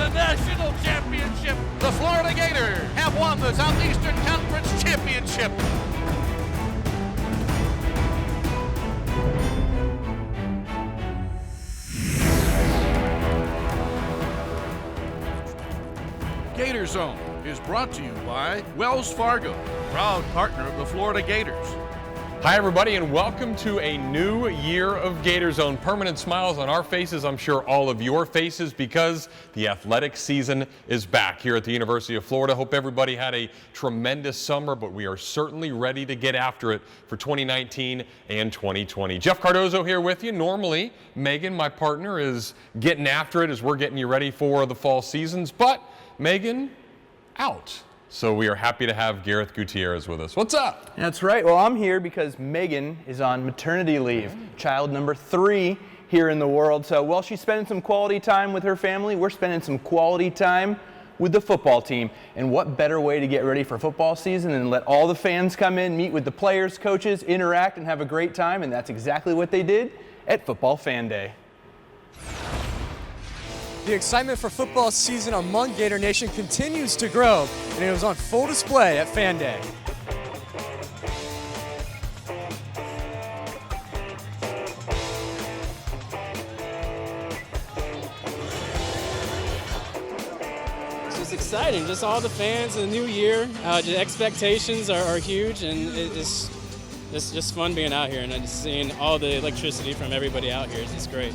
the national championship. The Florida Gators have won the Southeastern Conference Championship. GatorZone is brought to you by Wells Fargo, proud partner of the Florida Gators. Hi everybody, and welcome to a new year of GatorZone. Permanent smiles on our faces, I'm sure all of your faces, because the athletic season is back here at the University of Florida. Hope everybody had a tremendous summer, but we are certainly ready to get after it for 2019 and 2020. Jeff Cardozo here with you. Normally, Megan, my partner, is getting after it as we're getting you ready for the fall seasons, but Megan, out. So we are happy to have Gareth Gutierrez with us. What's up? That's right. Well, I'm here because Megan is on maternity leave, child number 3 here in the world. So while she's spending some quality time with her family, we're spending some quality time with the football team. And what better way to get ready for football season than let all the fans come in, meet with the players, coaches, interact, and have a great time. And that's exactly what they did at Football Fan Day. The excitement for football season among Gator Nation continues to grow, and it was on full display at Fan Day. It's just exciting, just all the fans in the new year. The expectations are huge, and it's just fun being out here and just seeing all the electricity from everybody out here. It's just great.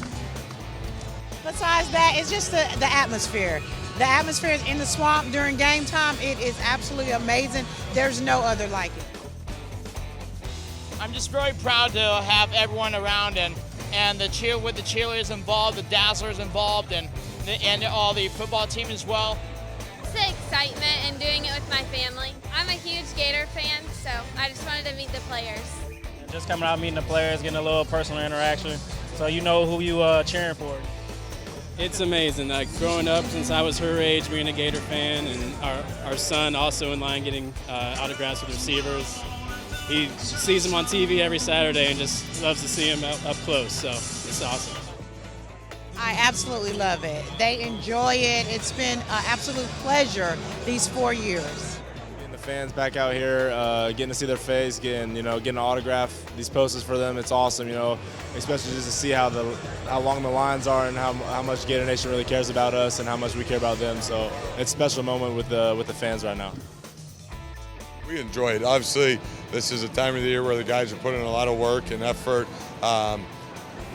Besides that, it's just the atmosphere. The atmosphere is in the swamp during game time. It is absolutely amazing. There's no other like it. I'm just very proud to have everyone around and with the cheerleaders involved, the dazzlers involved, and all the football team as well. It's the excitement and doing it with my family. I'm a huge Gator fan, so I just wanted to meet the players. Just coming out, meeting the players, getting a little personal interaction, so you know who you cheering for. It's amazing. Like growing up, since I was her age, being a Gator fan, and our son also in line getting autographs with receivers. He sees them on TV every Saturday and just loves to see them up close. So it's awesome. I absolutely love it. They enjoy it. It's been an absolute pleasure these 4 years. Getting the fans back out here, getting to see their face, getting an autograph, these posters for them. It's awesome, especially just to see how long the lines are and how much Gator Nation really cares about us and how much we care about them. So it's a special moment with the fans right now. We enjoy it. Obviously, this is a time of the year where the guys are putting in a lot of work and effort.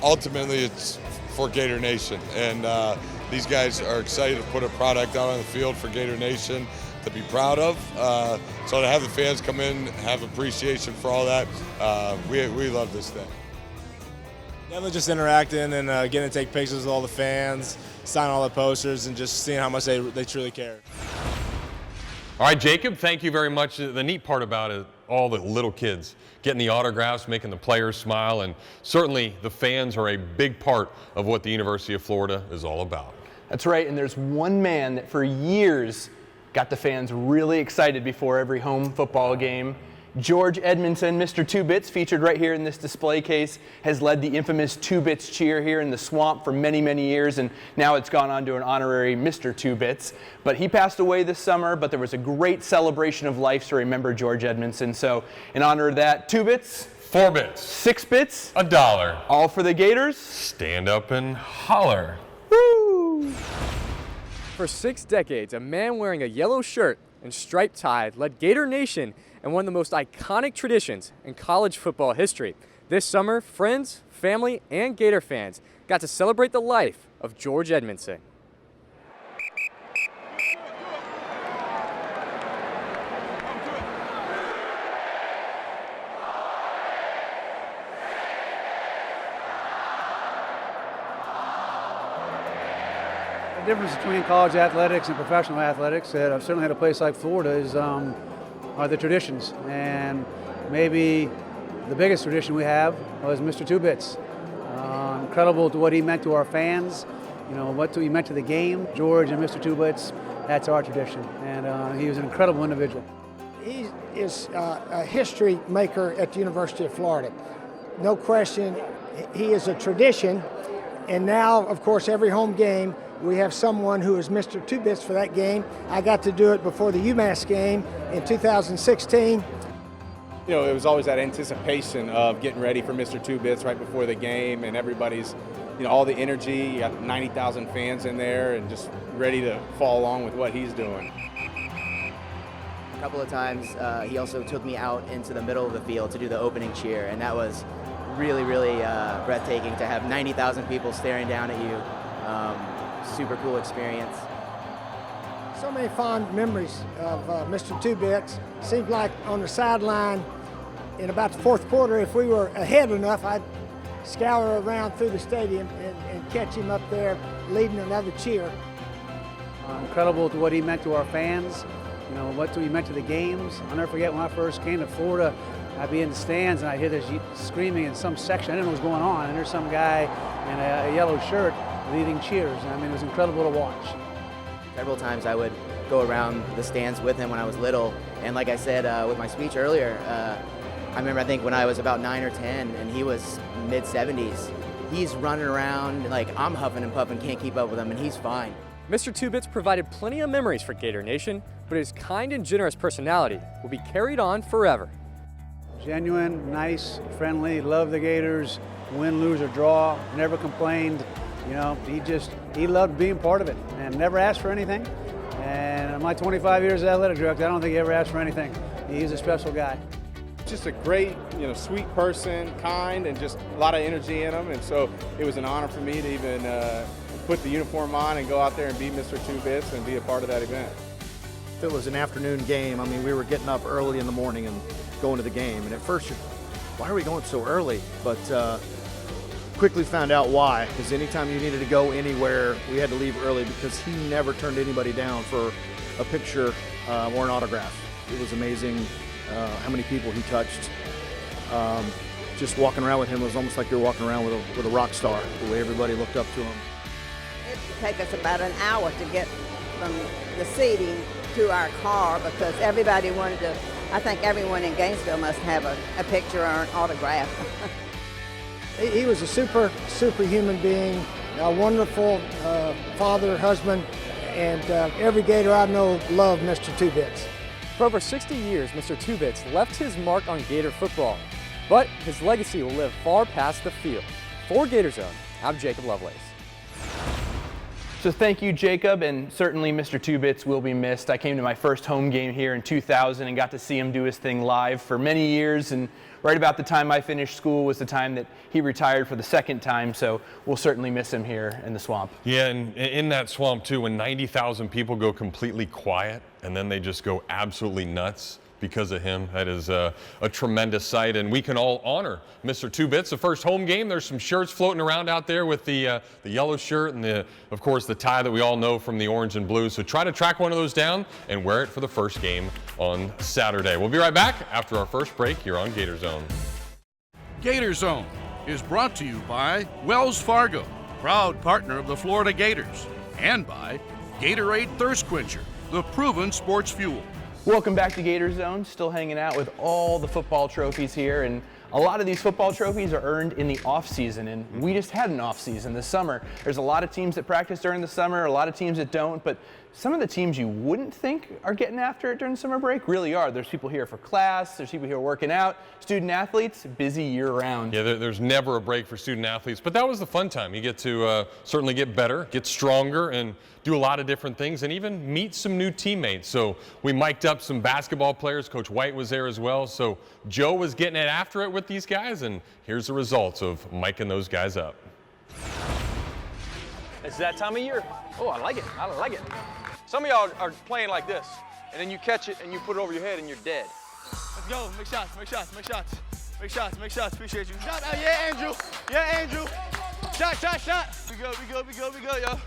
Ultimately, it's for Gator Nation, and these guys are excited to put a product out on the field for Gator Nation to be proud of. So to have the fans come in, have appreciation for all that, we love this thing. Definitely just interacting and getting to take pictures with all the fans, sign all the posters, and just seeing how much they truly care. All right, Jacob, thank you very much. The neat part about it, all the little kids getting the autographs, making the players smile, and certainly the fans are a big part of what the University of Florida is all about. That's right, and there's one man that for years got the fans really excited before every home football game. George Edmondson, Mr. Two Bits, featured right here in this display case, has led the infamous Two Bits cheer here in the swamp for many, many years, and now it's gone on to an honorary Mr. Two Bits. But he passed away this summer, but there was a great celebration of life to remember George Edmondson. So in honor of that, 2 bits, 4 bits, 6 bits, $1. All for the Gators. Stand up and holler. Woo! For 6 decades, a man wearing a yellow shirt and striped tie led Gator Nation and one of the most iconic traditions in college football history. This summer, friends, family, and Gator fans got to celebrate the life of George Edmondson. The difference between college athletics and professional athletics, certainly at a place like Florida, is are the traditions. And maybe the biggest tradition we have was Mr. Two Bits. Incredible to what he meant to our fans, what he meant to the game. George and Mr. Two Bits, that's our tradition. And he was an incredible individual. He is a history maker at the University of Florida. No question, he is a tradition. And now, of course, every home game, we have someone who is Mr. Two Bits for that game. I got to do it before the UMass game in 2016. You know, it was always that anticipation of getting ready for Mr. Two Bits right before the game, and everybody's, you know, all the energy. You got 90,000 fans in there and just ready to follow along with what he's doing. A couple of times he also took me out into the middle of the field to do the opening cheer, and that was really, really breathtaking to have 90,000 people staring down at you. Super cool experience. So many fond memories of Mr. Two Bits. Seems like on the sideline in about the fourth quarter, if we were ahead enough, I'd scour around through the stadium and catch him up there leading another cheer. Incredible to what he meant to our fans, you know, what he meant to the games. I'll never forget when I first came to Florida, I'd be in the stands and I'd hear this screaming in some section. I didn't know what was going on, and there's some guy in a yellow shirt leading cheers. I mean, it was incredible to watch. Several times I would go around the stands with him when I was little, and like I said with my speech earlier, I remember, I think when I was about 9 or 10 and he was mid-70s, he's running around like I'm huffing and puffing, can't keep up with him, and he's fine. Mr. Two Bits provided plenty of memories for Gator Nation, but his kind and generous personality will be carried on forever. Genuine, nice, friendly, loved the Gators, win, lose, or draw, never complained. You know, he loved being part of it and never asked for anything. And in my 25 years as athletic director, I don't think he ever asked for anything. He's a special guy. Just a great, you know, sweet person, kind, and just a lot of energy in him. And so it was an honor for me to even put the uniform on and go out there and be Mr. Two Bits and be a part of that event. If it was an afternoon game, I mean, we were getting up early in the morning and going to the game. And at first, why are we going so early? But quickly found out why, because anytime you needed to go anywhere, we had to leave early because he never turned anybody down for a picture or an autograph. It was amazing how many people he touched. Just walking around with him was almost like you were walking around with a rock star, the way everybody looked up to him. It would take us about an hour to get from the seating to our car because everybody wanted to, I think everyone in Gainesville must have a picture or an autograph. He was a super human being, a wonderful father, husband, and every Gator I know loved Mr. Two Bits. For over 60 years, Mr. Two Bits left his mark on Gator football, but his legacy will live far past the field. For GatorZone, I'm Jacob Lovelace. So thank you, Jacob, and certainly Mr. Two Bits will be missed. I came to my first home game here in 2000 and got to see him do his thing live for many years, and right about the time I finished school was the time that he retired for the second time, so we'll certainly miss him here in the swamp. Yeah, and in that swamp too, when 90,000 people go completely quiet and then they just go absolutely nuts because of him, that is a tremendous sight, and we can all honor Mr. Two Bits. The first home game, there's some shirts floating around out there with the yellow shirt and of course the tie that we all know from the orange and blue. So try to track one of those down and wear it for the first game on Saturday. We'll be right back after our first break here on GatorZone. GatorZone is brought to you by Wells Fargo, proud partner of the Florida Gators, and by Gatorade Thirst Quencher, the proven sports fuel. Welcome back to GatorZone. Still hanging out with all the football trophies here, and a lot of these football trophies are earned in the off season, and we just had an off season this summer. There's a lot of teams that practice during the summer, a lot of teams that don't, but some of the teams you wouldn't think are getting after it during summer break really are. There's people here for class, there's people here working out, student athletes, busy year round. Yeah, there's never a break for student athletes, but that was the fun time. You get to certainly get better, get stronger, and do a lot of different things, and even meet some new teammates. So we mic'd up some basketball players. Coach White was there as well. So Joe was getting it after it with these guys, and here's the results of micing those guys up. It's that time of year. Oh, I like it. I like it. Some of y'all are playing like this, and then you catch it and you put it over your head and you're dead. Let's go. Make shots, make shots, make shots. Make shots, make shots. Appreciate you. Shot out. Yeah, Andrew. Yeah, Andrew. Shot, shot, shot. We good, we good, we good, we good, yo.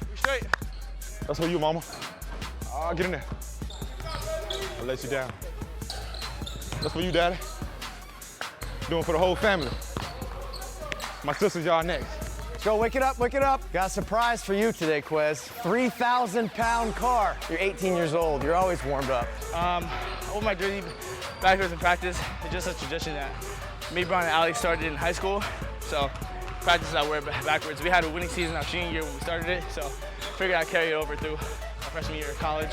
We straight. That's for you, mama. Get in there. I'll let you down. That's for you, daddy. Doing for the whole family. My sisters, y'all next. Joe, wake it up, wake it up. Got a surprise for you today, Quez. 3,000-pound car. You're 18 years old. You're always warmed up. Over my jersey backwards in practice. It's just a tradition that me, Brian, and Alex started in high school. So practices I wear backwards. We had a winning season our senior year when we started it, so figured I'd carry it over through our freshman year of college.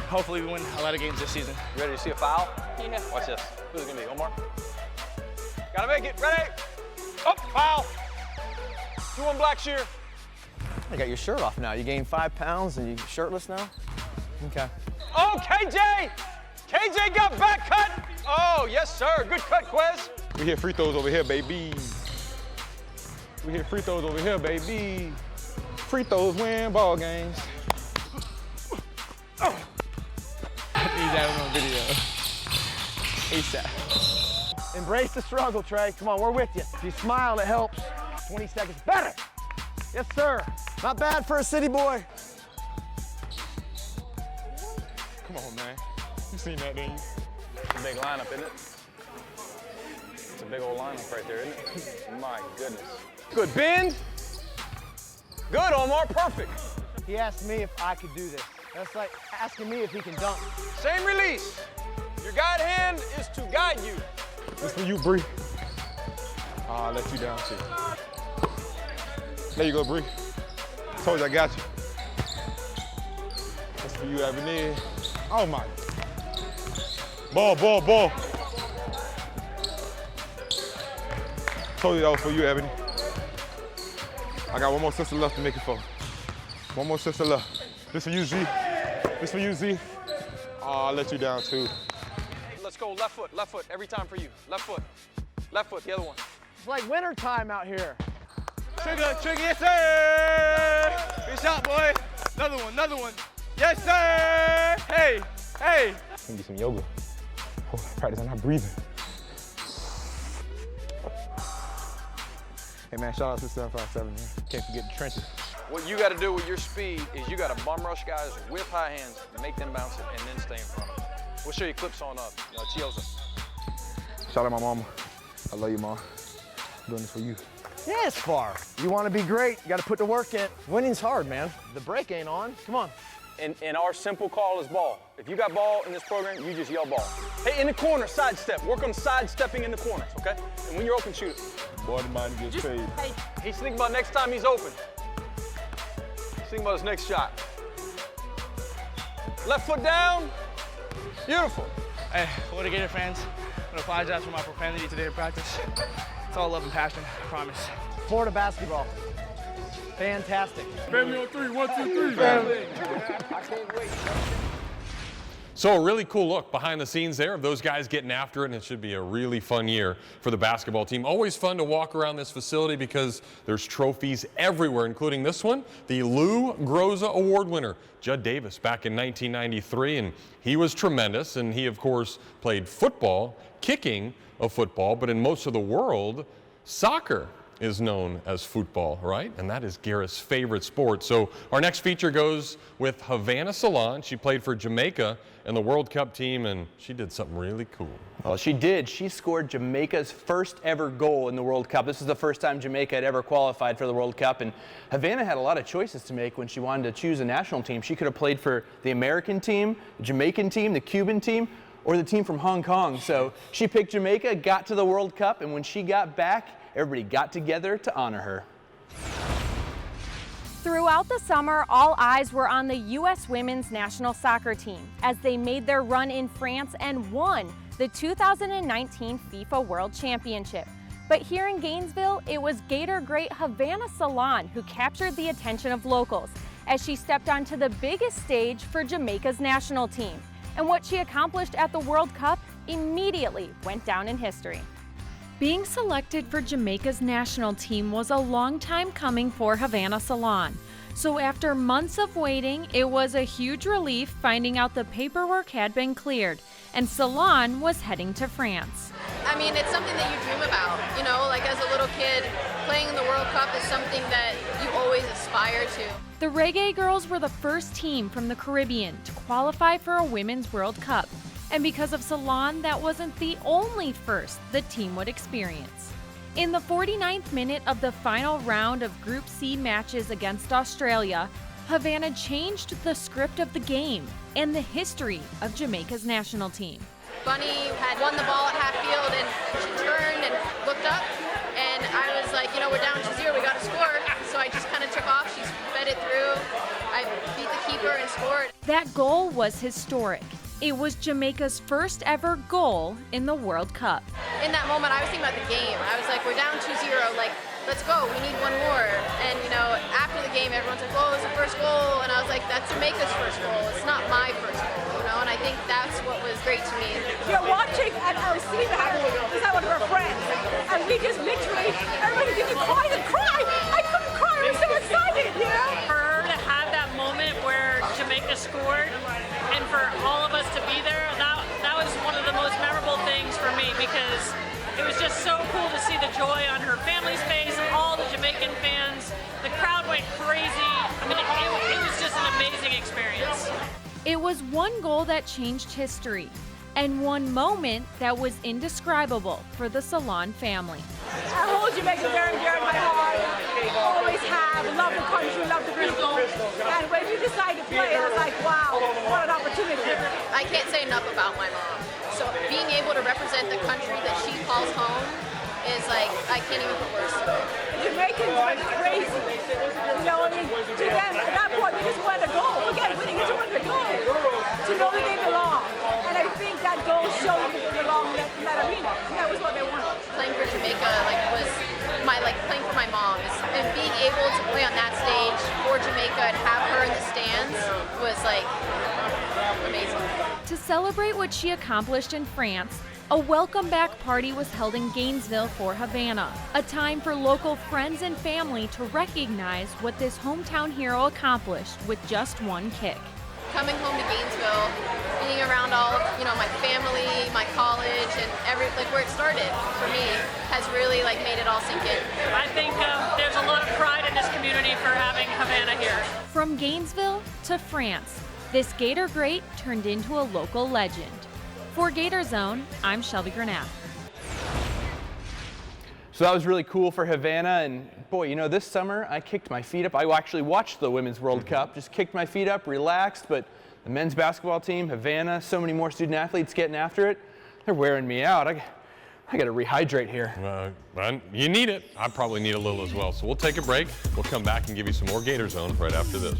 Hopefully we win a lot of games this season. You ready to see a foul? Yeah. Watch this. Who's it gonna be? Omar? Gotta make it. Ready? Up, foul. 2-1 black shear. I got your shirt off now. You gained 5 pounds and you shirtless now? Okay. Oh, KJ! KJ got back cut. Oh, yes, sir. Good cut, Quez. We hit free throws over here, baby. We hit free throws over here, baby. Free throws win ball games. Oh. Need that on video. ASAP. Embrace the struggle, Trey. Come on, we're with you. If you smile, it helps. 20 seconds better. Yes, sir. Not bad for a city boy. Come on, man. You seen that, didn't you? It's a big lineup, isn't it? It's a big old lineup right there, isn't it? My goodness. Good bend. Good, Omar. Perfect. He asked me if I could do this. That's like asking me if he can dunk. Same release. Your guide hand is to guide you. This for you, Bree. I'll let you down, too. There you go, Bree. Told you I got you. That's for you, Ebony. Oh, my. Ball, ball, ball. Told you that was for you, Ebony. I got one more sister left to make it for. One more sister left. This for you, Z. This for you, Z. Oh, I'll let you down, too. Let's go left foot, every time for you. Left foot, the other one. It's like winter time out here. Trigger, yes, sir! Good shot, boy. Another one. Yes, sir! Hey. Let me get some yoga. Oh, practice on not breathing. Hey, man, shout out to 757, man. Can't forget the trenches. What you got to do with your speed is you got to bum rush guys with high hands, make them bounce it, and then stay in front of them. We'll show you clips on Chioza. Shout out my mama. I love you, Mom. I'm doing this for you. Yeah, it's far. You want to be great, you got to put the work in. Winning's hard, man. The break ain't on. Come on. And our simple call is ball. If you got ball in this program, you just yell ball. Hey, in the corner, sidestep. Work on sidestepping in the corners, okay? And when you're open, shoot it. Boy, the mind gets paid. Hey, he's thinking about next time he's open. He's thinking about his next shot. Left foot down. Beautiful. Hey, Florida Gator fans, I'm gonna apologize for my profanity today in practice. It's all love and passion, I promise. Florida basketball. Fantastic. Family on 3, 1, 2, 3. Family. I can't wait. So a really cool look behind the scenes there of those guys getting after it, and it should be a really fun year for the basketball team. Always fun to walk around this facility because there's trophies everywhere, including this one, the Lou Groza Award winner, Judd Davis, back in 1993, and he was tremendous, and he, of course, played football, kicking of football, but in most of the world, soccer is known as football, right? And that is Garrett's favorite sport. So our next feature goes with Havana Salon. She played for Jamaica in the World Cup team, and she did something really cool. Well, she did. She scored Jamaica's first ever goal in the World Cup. This is the first time Jamaica had ever qualified for the World Cup, and Havana had a lot of choices to make when she wanted to choose a national team. She could have played for the American team, the Jamaican team, the Cuban team, or the team from Hong Kong. So she picked Jamaica, got to the World Cup, and when she got back, everybody got together to honor her. Throughout the summer, all eyes were on the U.S. women's national soccer team as they made their run in France and won the 2019 FIFA World Championship. But here in Gainesville, it was Gator great Havana Salon who captured the attention of locals as she stepped onto the biggest stage for Jamaica's national team. And what she accomplished at the World Cup immediately went down in history. Being selected for Jamaica's national team was a long time coming for Havana Salon. So after months of waiting, it was a huge relief finding out the paperwork had been cleared and Salon was heading to France. I mean, it's something that you dream about, you know, like as a little kid, playing in the World Cup is something that you always aspire to. The Reggae Girls were the first team from the Caribbean to qualify for a Women's World Cup. And because of Salon, that wasn't the only first the team would experience. In the 49th minute of the final round of Group C matches against Australia, Havana changed the script of the game and the history of Jamaica's national team. Bunny had won the ball at half field and she turned and looked up and I was like, you know, we're down to 0. goal was historic. It was Jamaica's first ever goal in the World Cup. In that moment, I was thinking about the game. I was like, we're down 2-0, like, let's go, we need one more. And, you know, after the game, everyone's like, oh, it's the first goal. And I was like, that's Jamaica's first goal. It's not my first goal, you know? And I think that's what was great to me. You're watching at our seat because I one of our friends. And we just literally, everybody did cry and cry. I couldn't cry, I was so excited, you know? For her to have that moment where Jamaica scored and for all of us to be there, that was one of the most memorable things for me because it was just so cool to see the joy on her family's face, all the Jamaican fans. The crowd went crazy. I mean, it was just an amazing experience. It was one goal that changed history and one moment that was indescribable for the Salon family. I hold Jamaica very dear in my heart. Always have. Love the country, love the people. And when you decide to play, it's like, wow, what an opportunity. I can't say enough about my mom. So being able to represent the country that she calls home is like, I can't even put words to it. Jamaicans went crazy. You know, I mean, to them, at that point, they just wanted a goal. Forget winning, they just wanted a goal. To know that they belong. And I think that goal showed that they belong in that arena. That was what they wanted. Playing for Jamaica was playing for my mom. And being able to play on that stage for Jamaica and have her in the stands was like amazing. To celebrate what she accomplished in France, a welcome back party was held in Gainesville for Havana, a time for local friends and family to recognize what this hometown hero accomplished with just one kick. Coming home to Gainesville, being around all of, my family, my college, and where it started for me has really made it all sink in. I think there's a lot of pride in this community for having Havana here. From Gainesville to France, this Gator great turned into a local legend. For GatorZone, I'm Shelby Grenath. So that was really cool for Havana, and boy, this summer I kicked my feet up. I actually watched the Women's World Cup, just kicked my feet up, relaxed, but the men's basketball team, Havana, so many more student athletes getting after it, they're wearing me out. I got to rehydrate here. You need it. I probably need a little as well. So we'll take a break. We'll come back and give you some more GatorZone right after this.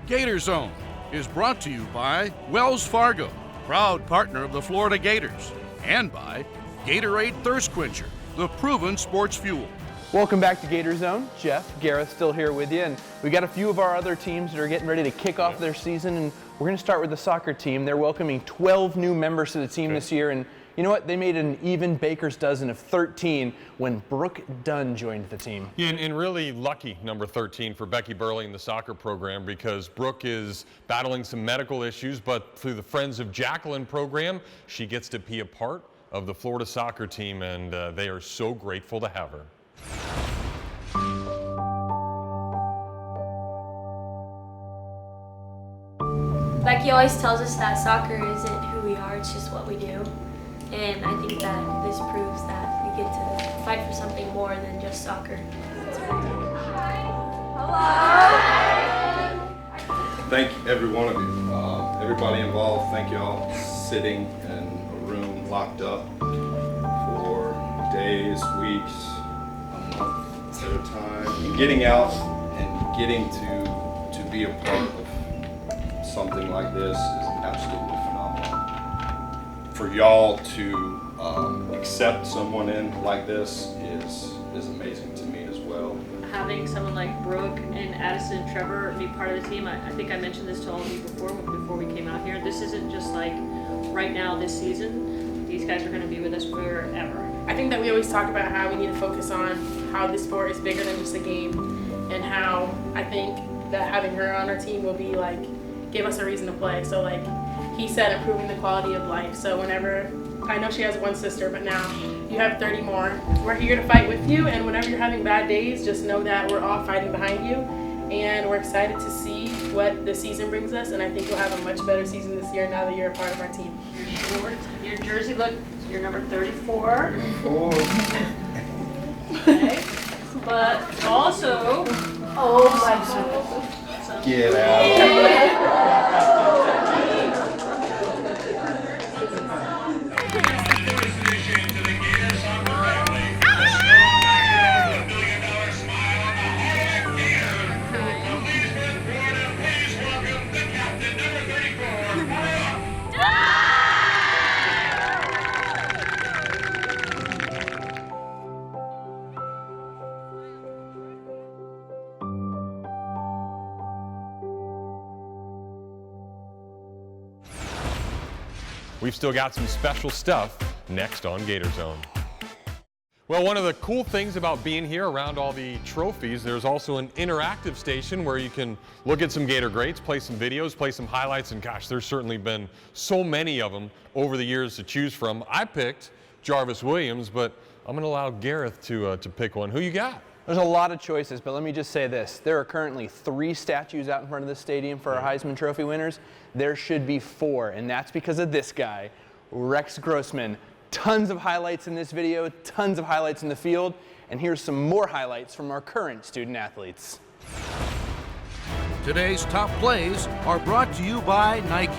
GatorZone is brought to you by Wells Fargo, proud partner of the Florida Gators, and by Gatorade Thirst Quencher, the proven sports fuel. Welcome back to GatorZone. Jeff, Gareth still here with you, and we got a few of our other teams that are getting ready to kick off their season, and we're going to start with the soccer team. They're welcoming 12 new members to the team this year, and you know what? They made an even baker's dozen of 13 when Brooke Dunn joined the team. Yeah, and really lucky, number 13, for Becky Burley in the soccer program because Brooke is battling some medical issues, but through the Friends of Jacqueline program, she gets to be a part of the Florida soccer team, and they are so grateful to have her. Becky always tells us that soccer isn't who we are, it's just what we do. And I think that this proves that we get to fight for something more than just soccer. Thank every one of you, everybody involved. Thank y'all sitting in a room locked up for days, weeks, a month at a time, and getting out and getting to be a part of something like this is absolutely phenomenal. For y'all to accept someone in like this is amazing to me as well. Having someone like Brooke and Addison and Trevor be part of the team, I think I mentioned this to all of you before we came out here. This isn't just like right now this season. These guys are going to be with us forever. I think that we always talk about how we need to focus on how this sport is bigger than just a game, and how I think that having her on our team will be give us a reason to play. So he said, improving the quality of life. So whenever, I know she has one sister, but now you have 30 more. We're here to fight with you, and whenever you're having bad days, just know that we're all fighting behind you, and we're excited to see what the season brings us, and I think we'll have a much better season this year now that you're a part of our team. Your jersey look, you're number 34. 34. Okay. But also, oh my Get out. We've still got some special stuff next on GatorZone. Well, one of the cool things about being here around all the trophies, there's also an interactive station where you can look at some Gator greats, play some videos, play some highlights, and gosh, there's certainly been so many of them over the years to choose from. I picked Jarvis Williams, but I'm going to allow Gareth to pick one. Who you got? There's a lot of choices, but let me just say this. There are currently 3 statues out in front of the stadium for our Heisman Trophy winners. There should be 4, and that's because of this guy, Rex Grossman. Tons of highlights in this video, tons of highlights in the field, and here's some more highlights from our current student athletes. Today's top plays are brought to you by Nike.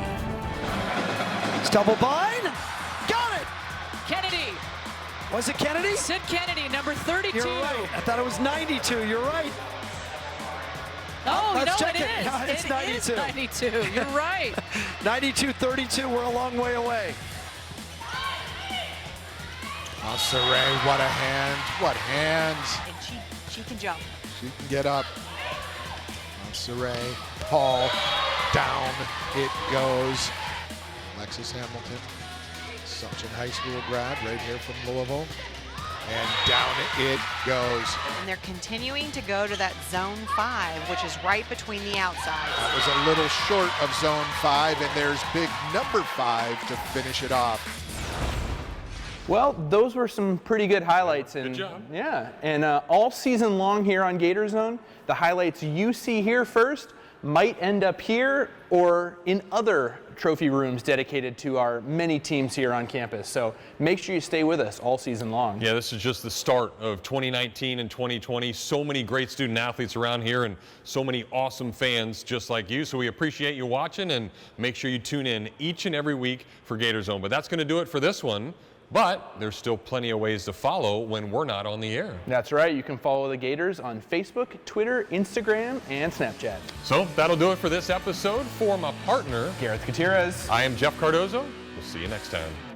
It's double bind. Got it! Kennedy. Was it Kennedy? Sid Kennedy, number 32. You're right. I thought it was 92. You're right. Oh, let's no, check it is. No, it's 92. Is 92. You're right. 92-32. We're a long way away. Oh, Saray, what a hand. What hands. And she can jump. She can get up. Oh, Saray, Paul, down it goes. Alexis Hamilton, Assumption High School grad, right here from Louisville. And down it goes. And they're continuing to go to that zone 5, which is right between the outsides. That was a little short of zone 5, and there's big number 5 to finish it off. Well, those were some pretty good highlights. And, good job. Yeah, and all season long here on GatorZone, the highlights you see here first might end up here or in other trophy rooms dedicated to our many teams here on campus. So make sure you stay with us all season long. Yeah, this is just the start of 2019 and 2020. So many great student athletes around here and so many awesome fans just like you. So we appreciate you watching, and make sure you tune in each and every week for GatorZone. But that's going to do it for this one. But there's still plenty of ways to follow when we're not on the air. That's right. You can follow the Gators on Facebook, Twitter, Instagram, and Snapchat. So that'll do it for this episode. For my partner, Gareth Gutierrez, I am Jeff Cardozo. We'll see you next time.